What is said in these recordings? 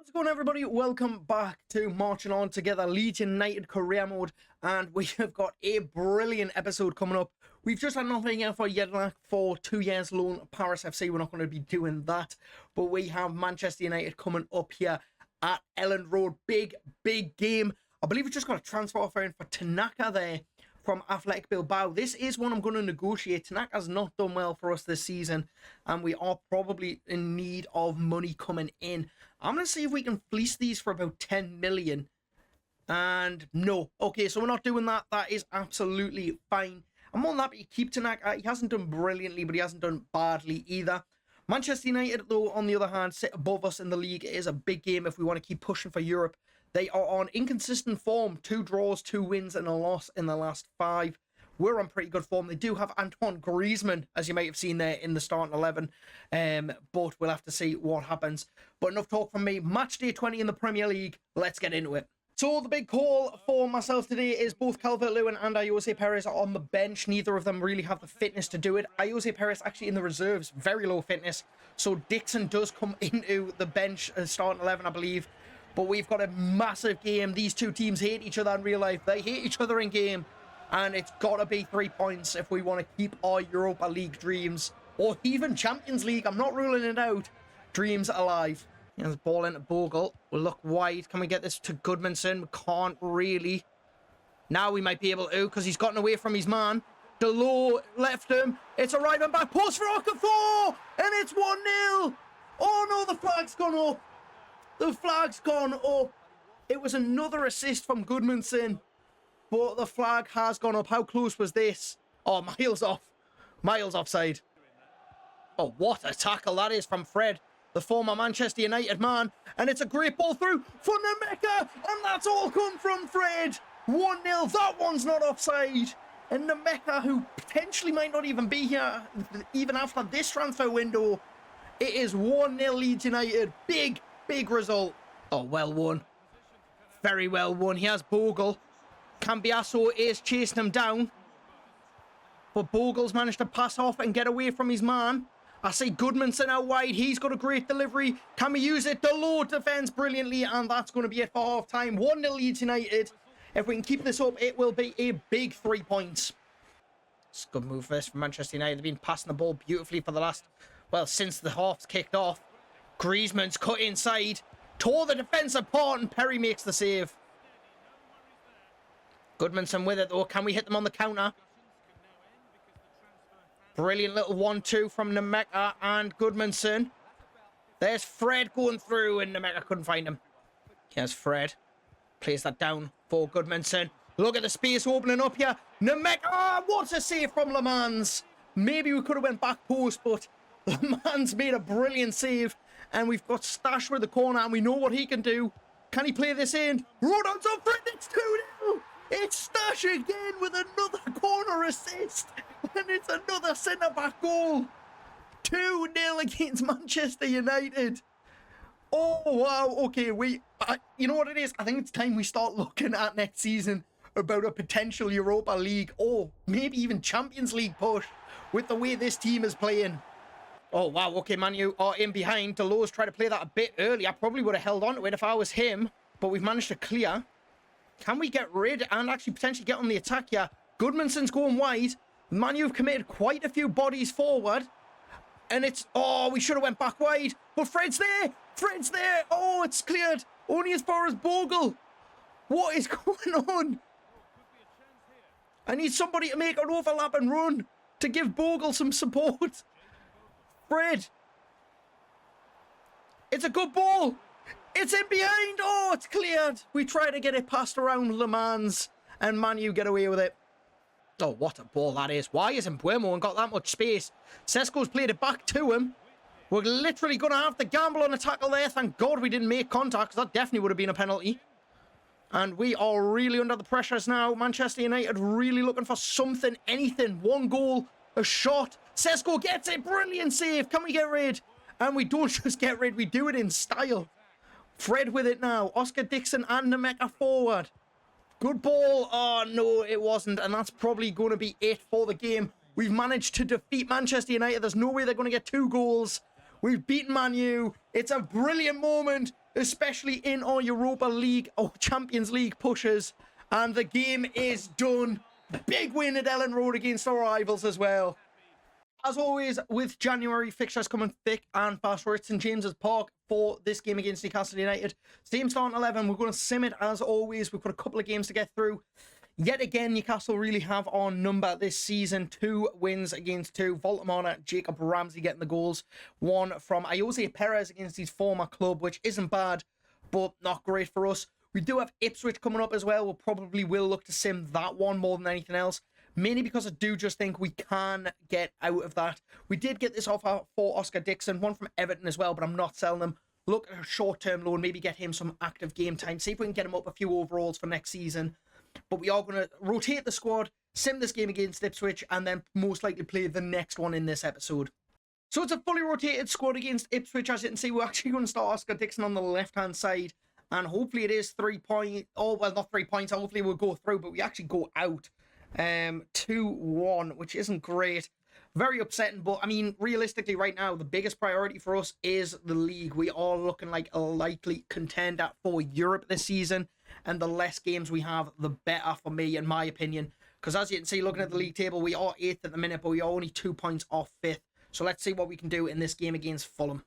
How's it going, everybody? Welcome back to Marching On Together Leeds United career mode, and we have got a brilliant episode coming up. We've just had nothing here for Yedlak for 2 years loan Paris FC. We're not going to be doing that, but we have Manchester United coming up here at Elland Road. Big game. I believe we just got a transfer offer in for Tanaka there from Athletic Bilbao. This is one I'm going to negotiate. Tanaka's not done well for us this season, and we are probably in need of money coming in. I'm going to see if we can fleece these for about 10 million. And no. Okay, so we're not doing that. That is absolutely fine. I'm more than happy to keep Tanaka. He hasn't done brilliantly, but he hasn't done badly either. Manchester United, though, on the other hand, sit above us in the league. It is a big game if we want to keep pushing for Europe. They are on inconsistent form. 2 draws, 2 wins, and a loss in the last 5. We're on pretty good form. They do have Antoine Griezmann, as you might have seen there in the starting 11. But we'll have to see what happens. But enough talk from me. Match day 20 in the Premier League. Let's get into it. So the big call for myself today is both Calvert-Lewin and Ayoze Perez are on the bench. Neither of them really have the fitness to do it. Ayoze Perez actually in the reserves. Very low fitness. So Dixon does come into the bench starting 11, I believe. But we've got a massive game. These two teams hate each other in real life. They hate each other in game. And it's got to be 3 points if we want to keep our Europa League dreams. Or even Champions League. I'm not ruling it out. Dreams alive. There's the ball into Bogle. We'll look wide. Can we get this to Goodmanson? We can't really. Now we might be able to because he's gotten away from his man. Delors left him. It's a right back post for Okafor. And it's 1-0. Oh no, the flag's gone up. The flag's gone up. It was another assist from Goodmanson. But the flag has gone up. How close was this? Oh, miles off. Miles offside. Oh, what a tackle that is from Fred, the former Manchester United man. And it's a great ball through for Nemeka. And that's all come from Fred. 1-0. That one's not offside. And Nemeka, who potentially might not even be here, even after this transfer window. It is 1-0 Leeds United. Big result. Oh, well won. Very well won. He has Bogle. Cambiasso is chasing him down. But Bogle's managed to pass off and get away from his man. I see Goodmanson out wide. He's got a great delivery. Can we use it? Delors defends brilliantly. And that's going to be it for half time. 1-0 Leeds United. If we can keep this up, it will be a big 3 points. It's a good move this from Manchester United. They've been passing the ball beautifully for the last, well, since the half's kicked off. Griezmann's cut inside. Tore the defence apart and Perry makes the save. Goodmanson with it though. Can we hit them on the counter? Brilliant little 1-2 from Nemeka and Goodmanson. There's Fred going through and Nemeka couldn't find him. Here's Fred. Plays that down for Goodmanson. Look at the space opening up here. Nemeka, oh, what a save from Le Mans. Maybe we could have went back post, but Le Mans made a brilliant save. And we've got Stash with the corner and we know what he can do. Can he play this in? Rodon's up for it. It's 2-0. It's Stash again with another corner assist. And it's another centre-back goal. 2-0 against Manchester United. Oh, wow. Okay, you know what it is? I think it's time we start looking at next season about a potential Europa League or maybe even Champions League push with the way this team is playing. Oh, wow. Okay, Man U are in behind. Delors tried to play that a bit early. I probably would have held on to it if I was him. But we've managed to clear. Can we get rid and actually potentially get on the attack here? Goodmanson's going wide. Man U have committed quite a few bodies forward. And it's... Oh, we should have went back wide. But Fred's there. Fred's there. Oh, it's cleared. Only as far as Bogle. What is going on? I need somebody to make an overlap and run to give Bogle some support. Fred. It's a good ball. It's in behind. Oh, it's cleared. We try to get it passed around Le Mans and Man U get away with it. Oh, what a ball that is. Why isn't Buemo got that much space? Sesko's played it back to him. We're literally going to have to gamble on a tackle there. Thank God we didn't make contact because that definitely would have been a penalty. And we are really under the pressures now. Manchester United really looking for something, anything. 1 goal, a shot. Sesko gets it. Brilliant save. Can we get rid? And we don't just get rid. We do it in style. Fred with it now. Oscar Dixon and Nemeka forward. Good ball. Oh, no, it wasn't. And that's probably going to be it for the game. We've managed to defeat Manchester United. There's no way they're going to get 2 goals. We've beaten Man U. It's a brilliant moment. especially in our Europa League or Champions League pushes. And the game is done. Big win at Ellen Road against our rivals as well. As always, with January fixtures coming thick and fast, we're at St James's Park for this game against Newcastle United. Same starting 11. We're going to sim it as always. We've got a couple of games to get through. Yet again, Newcastle really have our number this season. 2 wins against 2. Voltamana, Jacob Ramsey getting the goals. 1 from Jose Perez against his former club, which isn't bad, but not great for us. We do have Ipswich coming up as well. We'll probably look to sim that one more than anything else. Mainly because I do just think we can get out of that. We did get this offer for Oscar Dixon, one from Everton as well, but I'm not selling them. Look at a short-term loan, maybe get him some active game time. See if we can get him up a few overalls for next season. But we are going to rotate the squad, sim this game against Ipswich, and then most likely play the next one in this episode. So it's a fully rotated squad against Ipswich. As you can see, we're actually going to start Oscar Dixon on the left-hand side. And hopefully it is 3 points. Oh, well, not 3 points. Hopefully we'll go through, but we actually go out. 2-1, which isn't great. Very upsetting, but I mean, realistically right now, the biggest priority for us is the league. We are looking like a likely contender for Europe this season, and the less games we have, the better for me, in my opinion. Because as you can see, looking at the league table, we are 8th at the minute, but we are only 2 points off 5th. So let's see what we can do in this game against Fulham.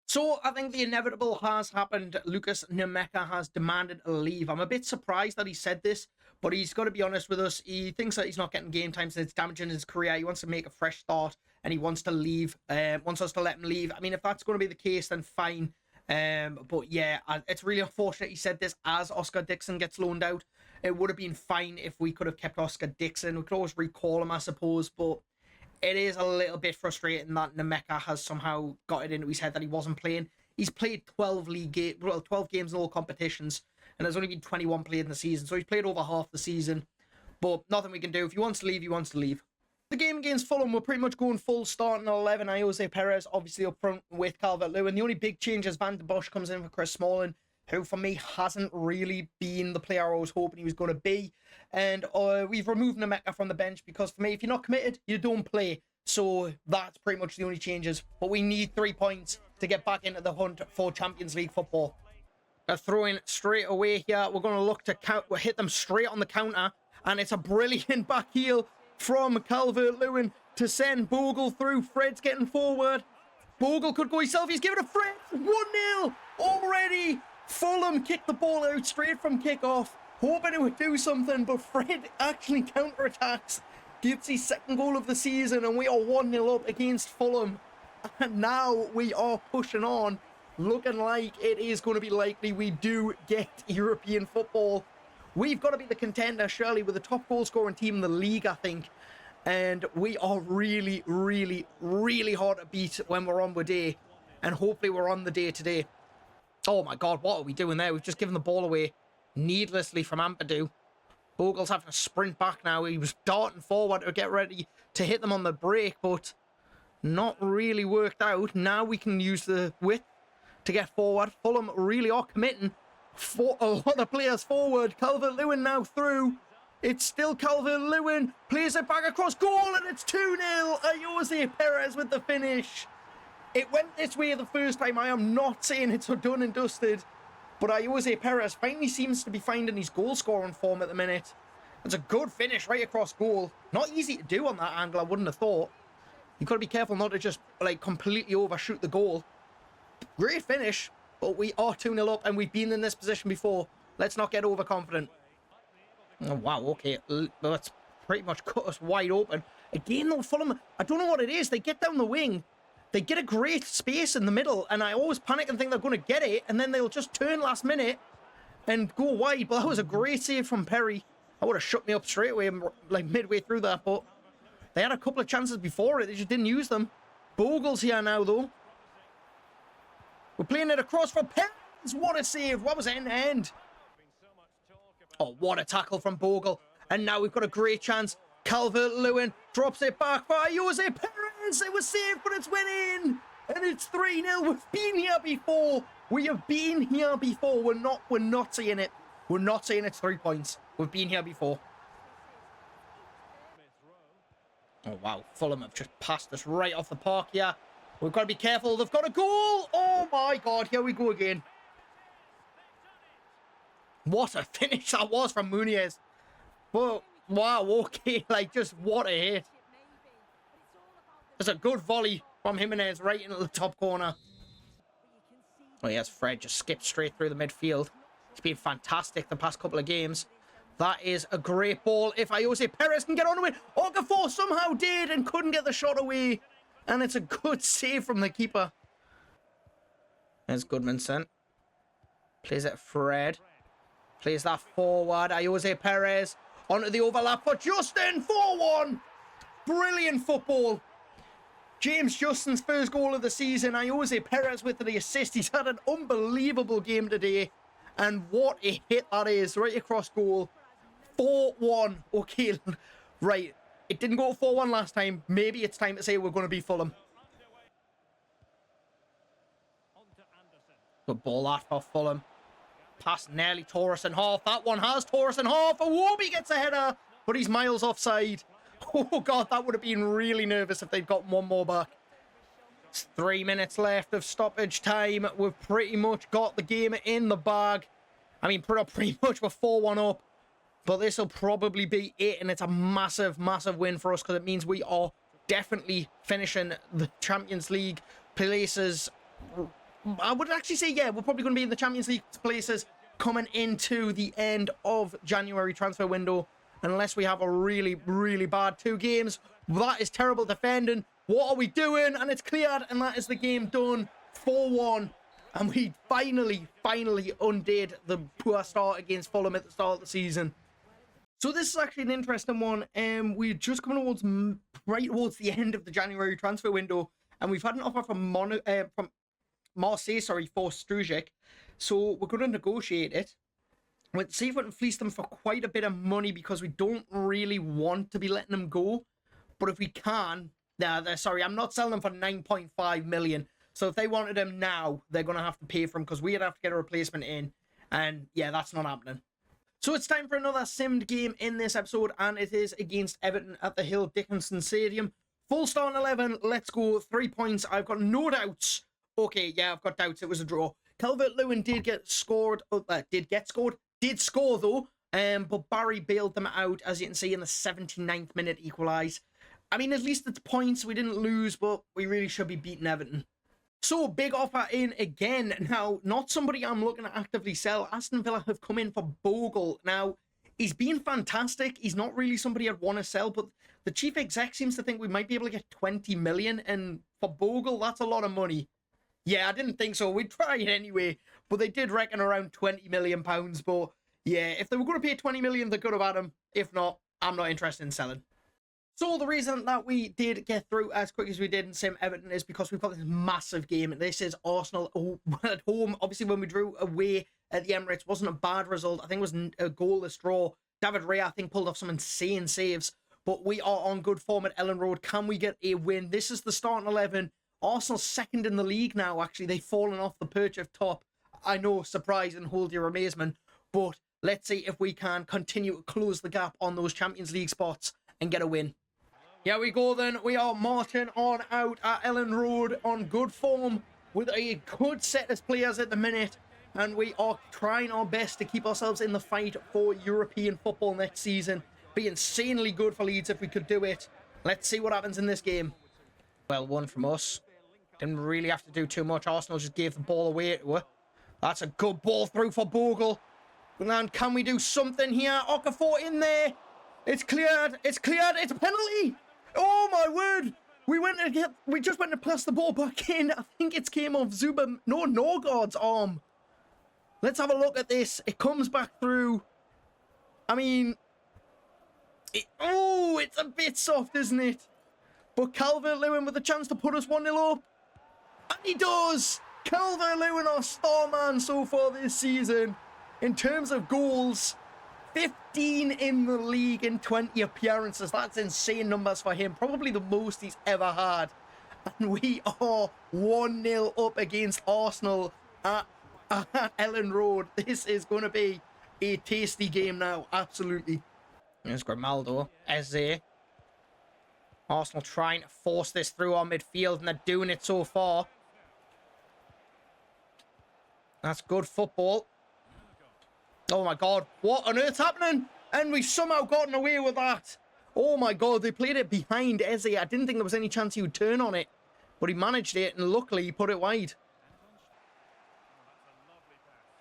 So I think the inevitable has happened. Lucas Nemeka has demanded a leave. I'm a bit surprised that he said this, but he's got to be honest with us. He thinks that he's not getting game time, so it's damaging his career. He wants to make a fresh start, and he wants to leave. Wants us to let him leave. I mean, if that's going to be the case, then fine. But yeah, it's really unfortunate he said this as Oscar Dixon gets loaned out. It would have been fine if we could have kept Oscar Dixon. We could always recall him, I suppose, but it is a little bit frustrating that Nemeka has somehow got it into his head that he wasn't playing. He's played 12 games in all competitions, and there's only been 21 played in the season, so he's played over half the season. But nothing we can do. If he wants to leave, he wants to leave. The game against Fulham, we're pretty much going full starting 11. Jose Perez obviously up front with Calvert-Lewin. The only big change is Van der Bosch comes in for Chris Smalling, who for me hasn't really been the player I was hoping he was going to be. And we've removed Nemeka from the bench because for me, if you're not committed, you don't play. So that's pretty much the only changes. But we need 3 points to get back into the hunt for Champions League football. They're throwing straight away here. We're going to look to hit them straight on the counter. And it's a brilliant back heel from Calvert-Lewin to send Bogle through. Fred's getting forward. Bogle could go himself. He's giving it a Fred. 1-0 already. Fulham kicked the ball out straight from kickoff, hoping it would do something, but Fred actually counterattacks, gets his second goal of the season, and we are 1-0 up against Fulham. And now we are pushing on, looking like it is going to be likely we do get European football. We've got to be the contender, surely, with the top goal-scoring team in the league, I think. And we are really, really, really hard to beat when we're on the day. And hopefully we're on the day today. Oh my God, what are we doing there? We've just given the ball away needlessly from Ampadu. Bogle's having to sprint back now. He was darting forward to get ready to hit them on the break, but not really worked out. Now we can use the width to get forward. Fulham really are committing for a lot of players forward. Calvert-Lewin now through. It's still Calvert-Lewin. Plays it back across goal, and it's 2-0. Jose Perez with the finish. It went this way the first time. I am not saying it's done and dusted. But Jose Perez finally seems to be finding his goal-scoring form at the minute. It's a good finish right across goal. Not easy to do on that angle, I wouldn't have thought. You've got to be careful not to just completely overshoot the goal. Great finish, but we are 2-0 up and we've been in this position before. Let's not get overconfident. Oh, wow, okay. That's pretty much cut us wide open. Again, though, Fulham, I don't know what it is. They get down the wing. They get a great space in the middle, and I always panic and think they're going to get it, and then they'll just turn last minute and go wide. But that was a great save from Perry. I would have shut me up straight away, midway through that, but they had a couple of chances before it. They just didn't use them. Bogle's here now, though. We're playing it across for Perez. What a save. What was it in the end? Oh, what a tackle from Bogle. And now we've got a great chance. Calvert-Lewin drops it back for Jose Perez. It was saved, but it's went in. And it's 3-0. We've been here before. We have been here before. We're not saying it. We're not saying it's 3 points. We've been here before. Oh, wow. Fulham have just passed us right off the park here. We've got to be careful. They've got a goal. Oh, my God. Here we go again. What a finish that was from Muniz. Well, wow, okay, like, just what a hit. There's a good volley from Jimenez right into the top corner. Oh, yes, Fred just skipped straight through the midfield. He's been fantastic the past couple of games. That is a great ball. If Jose Perez can get onto it, Okafor somehow did and couldn't get the shot away. And it's a good save from the keeper. There's Goodmanson. Plays it Fred. Plays that forward. Jose Perez onto the overlap for Justin. 4-1. Brilliant football. James Justin's first goal of the season. Jose Perez with the assist. He's had an unbelievable game today. And what a hit that is. Right across goal. 4-1. Okay, right. It didn't go 4-1 last time. Maybe it's time to say we're going to be Fulham. Good ball that for Fulham. Pass nearly Torres in half. That one has Torres in half. Iwobi gets a header, but he's miles offside. Oh, God, that would have been really nervous if they'd gotten one more back. It's 3 minutes left of stoppage time. We've pretty much got the game in the bag. I mean, pretty much we're 4-1 up. But this will probably be it, and it's a massive, massive win for us because it means we are definitely finishing the Champions League places. I would actually say, yeah, we're probably going to be in the Champions League places coming into the end of January transfer window, unless we have a really, really bad 2 games. That is terrible defending. What are we doing? And it's cleared, and that is the game done. 4-1. And we finally undid the poor start against Fulham at the start of the season. So this is actually an interesting one. We're just coming right towards the end of the January transfer window, and we've had an offer from Marseille, for Strujic. So we're going to negotiate it. We'll see if we can fleece them for quite a bit of money because we don't really want to be letting them go. But if we can, sorry, I'm not selling them for 9.5 million. So if they wanted him now, they're going to have to pay for him because we'd have to get a replacement in. And yeah, that's not happening. So it's time for another simmed game in this episode, and it is against Everton at the Hill Dickinson Stadium. Full starting 11, let's go. 3 points, I've got no doubts. Okay, yeah, I've got doubts, it was a draw. Calvert-Lewin did score though, but Barry bailed them out, as you can see, in the 79th minute equalise. I mean, at least it's points, we didn't lose, but we really should be beating Everton. So, big offer in again. Now, not somebody I'm looking to actively sell. Aston Villa have come in for Bogle. Now, he's been fantastic. He's not really somebody I'd want to sell, but the chief exec seems to think we might be able to get 20 million, and for Bogle, that's a lot of money. Yeah, I didn't think so. We'd try it anyway, but they did reckon around 20 million pounds. But yeah, if they were going to pay 20 million, they could have had him. If not, I'm not interested in selling. So the reason that we did get through as quick as we did in Sim Everton is because we've got this massive game. This is Arsenal at home. Obviously, when we drew away at the Emirates, wasn't a bad result. I think it was a goalless draw. David Raya, I think, pulled off some insane saves. But we are on good form at Ellen Road. Can we get a win? This is the starting 11. Arsenal second in the league now, actually. They've fallen off the perch of top. I know, surprise and hold your amazement. But let's see if we can continue to close the gap on those Champions League spots and get a win. Here we go then. We are marching on out at Ellen Road on good form with a good set of players at the minute. And we are trying our best to keep ourselves in the fight for European football next season. Be insanely good for Leeds if we could do it. Let's see what happens in this game. Well, one from us. Didn't really have to do too much. Arsenal just gave the ball away to her. That's a good ball through for Bogle. And can we do something here? Okafor in there. It's cleared. It's cleared. It's a penalty. Oh my word! We just went to pass the ball back in. I think it came off Norgard's arm. Let's have a look at this. It comes back through. I mean, it's a bit soft, isn't it? But Calvert-Lewin with a chance to put us 1-0 up. And he does! Calvert-Lewin, our star man so far this season. In terms of goals, 15 in the league in 20 appearances. That's insane numbers for him. Probably the most he's ever had. And we are 1-0 up against Arsenal at Ellen Road. This is going to be a tasty game now. Absolutely. There's Grimaldo. Eze. Arsenal trying to force this through our midfield, and they're doing it so far. That's good football. Oh my God, what on earth's happening? And we've somehow gotten away with that. Oh my God, they played it behind Eze. I didn't think there was any chance he would turn on it, but he managed it, and luckily he put it wide.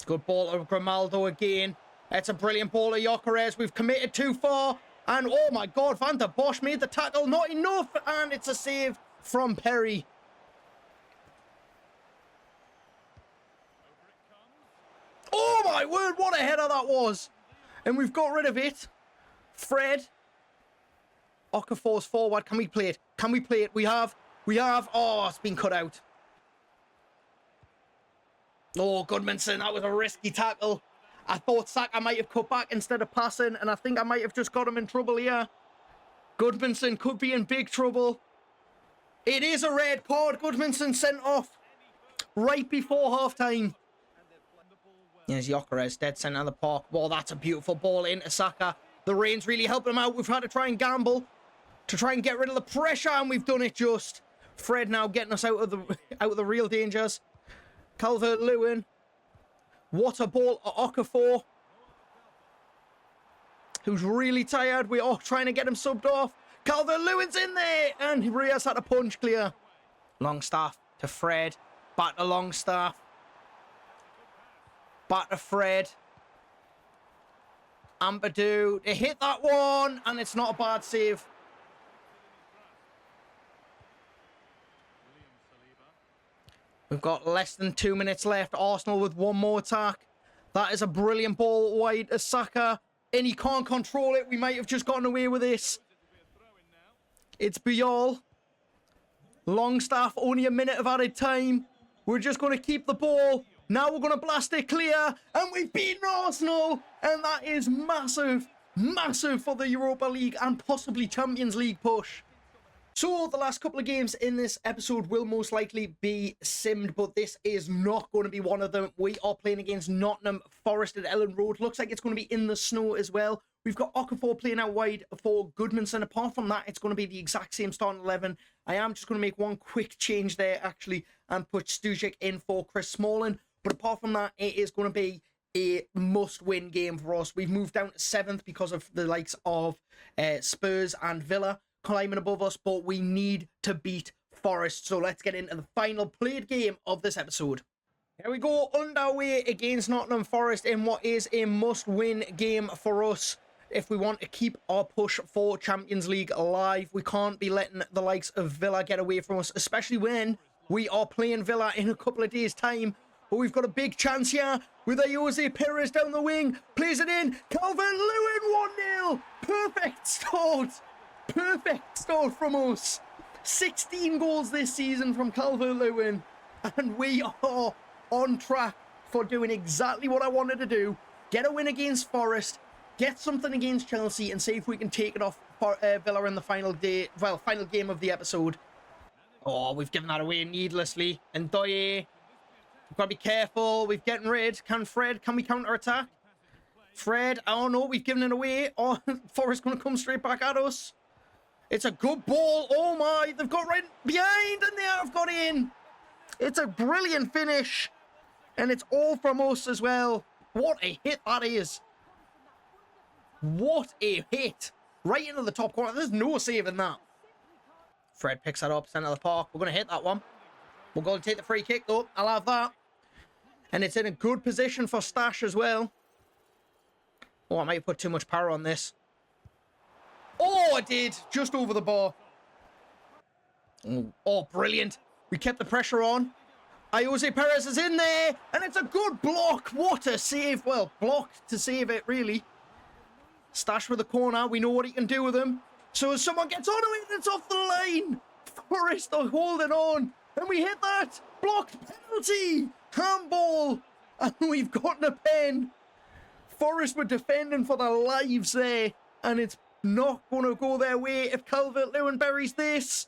Good ball to Grimaldo again. It's a brilliant ball to Gyökeres. We've committed too far. And oh my God, Van der Bosch made the tackle. Not enough. And it's a save from Perry. Oh my word, what a header that was. And we've got rid of it. Fred. Okafor's forward. Can we play it? Can we play it? We have. Oh, it's been cut out. Oh, Goodmanson, that was a risky tackle. I thought Saka might have cut back instead of passing, and I think I might have just got him in trouble here. Goodmanson could be in big trouble. It is a red card. Goodmanson sent off right before half-time. Here's Gyökeres, dead centre of the park. Well, that's a beautiful ball into Saka. The rain's really helping him out. We've had to try and gamble to try and get rid of the pressure, and we've done it just. Fred now getting us out of the real dangers. Calvert-Lewin. What a ball to Okafor, who's really tired. We are trying to get him subbed off. Calvert-Lewin's in there, and Riaz had a punch clear. Longstaff to Fred. Back to Longstaff. Back to Fred. Ampadu. They hit that one, and it's not a bad save. We've got less than 2 minutes left. Arsenal with one more attack. That is a brilliant ball wide to Saka. And he can't control it. We might have just gotten away with this. It's Biol. Longstaff, only a minute of added time. We're just going to keep the ball. Now we're going to blast it clear. And we've beaten Arsenal. And that is massive. Massive for the Europa League and possibly Champions League push. So, the last couple of games in this episode will most likely be simmed, but this is not going to be one of them. We are playing against Nottingham Forest at Ellen Road. Looks like it's going to be in the snow as well. We've got Okafor playing out wide for Goodmanson. Apart from that, it's going to be the exact same starting 11. I am just going to make one quick change there, actually, and put Stujic in for Chris Smalling. But apart from that, it is going to be a must-win game for us. We've moved down to 7th because of the likes of Spurs and Villa climbing above us, but we need to beat Forest. So let's get into the final played game of this episode. Here we go, underway against Nottingham Forest in what is a must-win game for us if we want to keep our push for Champions League alive. We can't be letting the likes of Villa get away from us, especially when we are playing Villa in a couple of days' time. But we've got a big chance here with Jose Perez down the wing. Plays it in. Calvert-Lewin 1-0. Perfect start. Perfect start from us. 16 goals this season from Calvert-Lewin. And we are on track for doing exactly what I wanted to do. Get a win against Forest. Get something against Chelsea and see if we can take it off for Villa in the final game of the episode. Oh, we've given that away needlessly. And Doye, we've got to be careful. We've getting rid. Can we counter-attack? Fred, oh no, we've given it away. Oh, Forest going to come straight back at us. It's a good ball. Oh my, they've got right behind and they have got in. It's a brilliant finish. And it's all from us as well. What a hit that is. What a hit. Right into the top corner. There's no saving that. Fred picks that up, centre of the park. We're going to hit that one. We're going to take the free kick though. I'll have that. And it's in a good position for Stash as well. Oh, I might have put too much power on this. Oh, I did. Just over the bar. Oh, brilliant. We kept the pressure on. Jose Perez is in there. And it's a good block. What a save. Well, blocked to save it, really. Stash with the corner. We know what he can do with him. So as someone gets onto it, it's off the line. Forest are holding on. And we hit that. Blocked penalty. Handball. And we've gotten a pen. Forest were defending for their lives there. And it's not going to go their way if Calvert-Lewin buries this.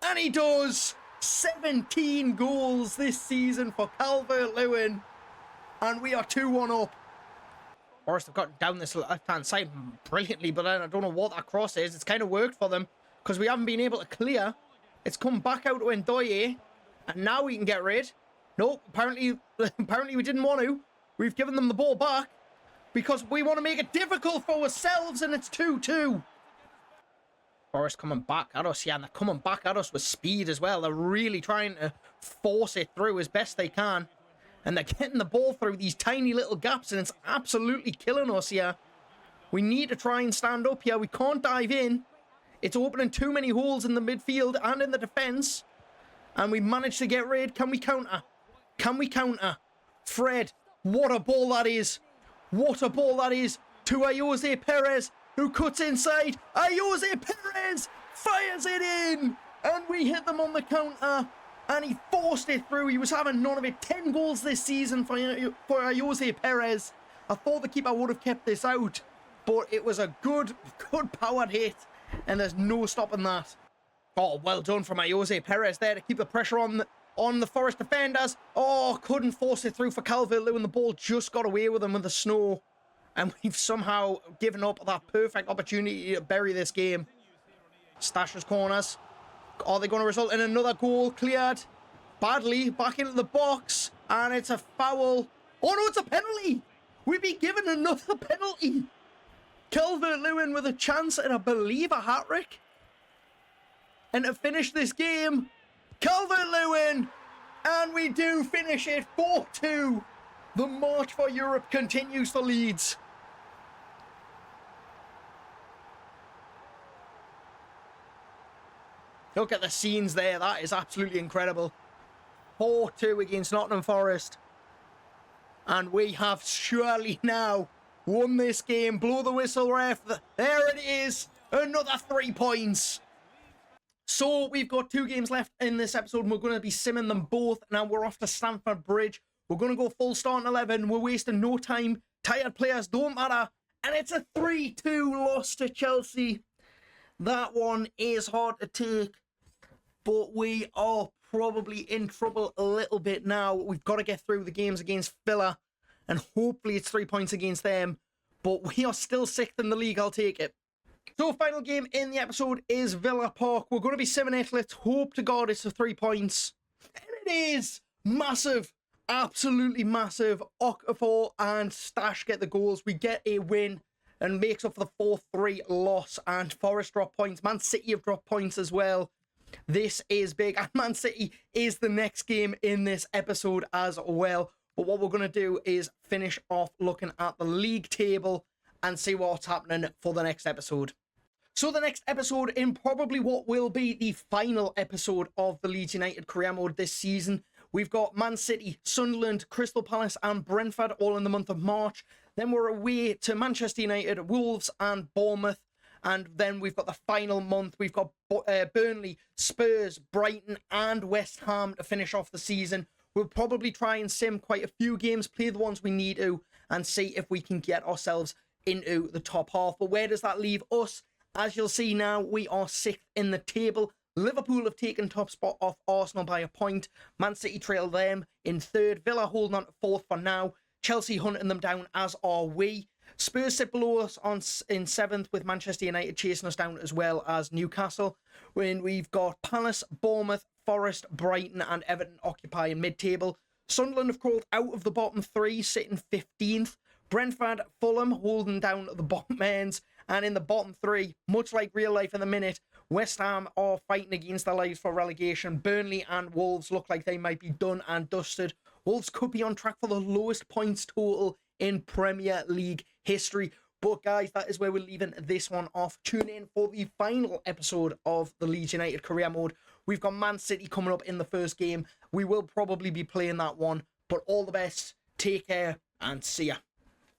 And he does. 17 goals this season for Calvert-Lewin. And we are 2-1 up. Forest have gotten down this left-hand side brilliantly, but I don't know what that cross is. It's kind of worked for them because we haven't been able to clear. It's come back out to Ndoye, and now we can get rid. Nope, apparently we didn't want to. We've given them the ball back. because we want to make it difficult for ourselves, and it's 2-2. Forest coming back at us, yeah, and they're coming back at us with speed as well. They're really trying to force it through as best they can. And they're getting the ball through these tiny little gaps, and it's absolutely killing us here. We need to try and stand up here. We can't dive in. It's opening too many holes in the midfield and in the defence. And we managed to get rid. Can we counter? Can we counter? Fred, what a ball that is. What a ball that is to Jose Perez, who cuts inside. Jose Perez fires it in. And we hit them on the counter. And he forced it through. He was having none of it. 10 goals this season for Jose Perez. I thought the keeper would have kept this out. But it was a good powered hit. And there's no stopping that. Oh, well done from Jose Perez there to keep the pressure on the Forest defenders. Oh, couldn't force it through for Calvert-Lewin. The ball just got away with him with the snow. And we've somehow given up that perfect opportunity to bury this game. Stashes corners. Are they going to result in another goal? Cleared badly, back into the box, and it's a foul. Oh no, it's a penalty. We've been given another penalty. Calvert-Lewin with a chance at, I believe, a hat-trick. And to finish this game, Calvert-Lewin, and we do finish it 4-2. The march for Europe continues for Leeds. Look at the scenes there. That is absolutely incredible. 4-2 against Nottingham Forest. And we have surely now won this game. Blow the whistle, ref. There it is. Another 3 points. So we've got 2 games left in this episode, and we're going to be simming them both. Now we're off to Stamford Bridge. We're going to go full starting 11. We're wasting no time. Tired players don't matter. And it's a 3-2 loss to Chelsea. That one is hard to take. But we are probably in trouble a little bit now. We've got to get through the games against Villa. And hopefully it's 3 points against them. But we are still 6th in the league. I'll take it. So final game in the episode is Villa Park. We're going to be 7-8. Let's hope to God it's the 3 points. And it is massive. Absolutely massive. Okafor and Stash get the goals. We get a win and makes up for the 4-3 loss. And Forest drop points. Man City have dropped points as well. This is big. And Man City is the next game in this episode as well. But what we're going to do is finish off looking at the league table and see what's happening for the next episode. So the next episode in probably what will be the final episode of the Leeds United career mode this season. We've got Man City, Sunderland, Crystal Palace and Brentford all in the month of March. Then we're away to Manchester United, Wolves and Bournemouth. And then we've got the final month. We've got Burnley, Spurs, Brighton and West Ham to finish off the season. We'll probably try and sim quite a few games, play the ones we need to, and see if we can get ourselves into the top half. But where does that leave us? As you'll see now, we are 6th in the table. Liverpool have taken top spot off Arsenal by a point. Man City trail them in 3rd. Villa holding on to 4th for now. Chelsea hunting them down, as are we. Spurs sit below us in 7th, with Manchester United chasing us down, as well as Newcastle. When we've got Palace, Bournemouth, Forest, Brighton and Everton occupying mid-table. Sunderland have crawled out of the bottom 3, sitting 15th. Brentford, Fulham holding down the bottom ends. And in the bottom 3, much like real life in the minute, West Ham are fighting against their lives for relegation. Burnley and Wolves look like they might be done and dusted. Wolves could be on track for the lowest points total in Premier League history. But guys, that is where we're leaving this one off. Tune in for the final episode of the Leeds United career mode. We've got Man City coming up in the first game. We will probably be playing that one. But all the best, take care and see ya.